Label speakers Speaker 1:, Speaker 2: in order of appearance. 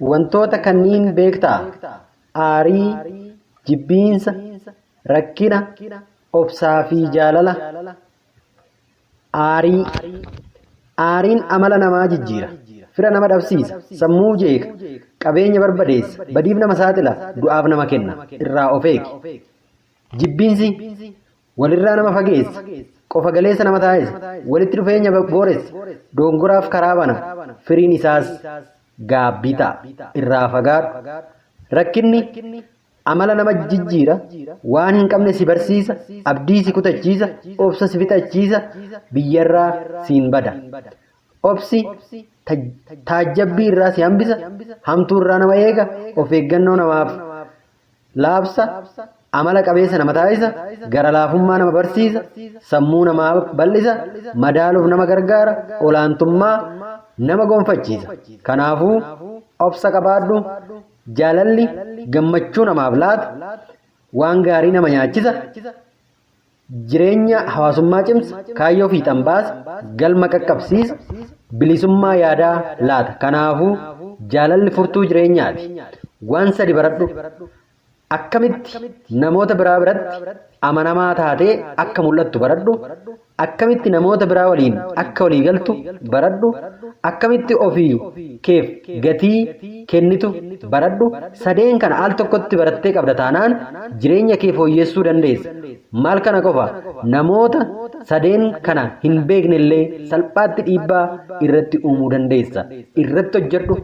Speaker 1: Wantoota kanniin beektaa? Aarii, jibbiinsa, rakkina, obsaa fi jaalala. Aariin amala namaa jijjiira. Fira nama dhabsiisa. Sammuu jeeqa. Qabeenya barbadeessa. Badiif nama saaxila. Du'aaf nama kenna. Irraa of eegi. Jibbiinsi walirraa nama fageessa. Qofa galeessa nama taasisa. Walitti dhufeenya booressa. Doongoraaf karaa bana. Firiin isaas gaabbii ta'a. Irraa fagaadhu. Rakkinni amala nama jijjiira. Waan hin qabne si barsiisa. Abdii si kutachiisa. Obsa si fixachiisa. Biyyarraa siin bada. Obsi taajjabbii irraa si hambisa. Hamtuu irraa nama eega. Of eeggannoo namaaf laabsa. Amala qabeessa nama taasisa. Gara laafummaa nama barsiisa. Sammuu namaa bal'isa. Madaaluuf nama gargaara. Olaantummaa nama gonfachiisa. Kanaafuu obsa qabaadhu. Jaalalli gammachuu namaaf laata. Waan gaarii nama nyaachisa. Jireenya hawaasummaa cimsa. Kaayyoo fiixan baasa. Galma qaqqabsiisa. Bilisummaa yaadaa laata. Kanaafuu jaalalli furtuu jireenyaati. Waan sadi baradhu. Akkamitti namoota biraa biratti amanamaa taatee akka mul'attu baradhu. Akkamitti namoota biraa waliin akka walii galtu baradhu. Akkamitti ofii keef gatii kennitu baradhu. Sadeen kana al tokkotti barattee qabda taanaan jireenya kee fooyyessuu dandeessa. Maal kana qofa namoota sadeen kana hin beeknellee salphaatti dhiibbaa irratti uumuu dandeessa. Irratti hojjedhu.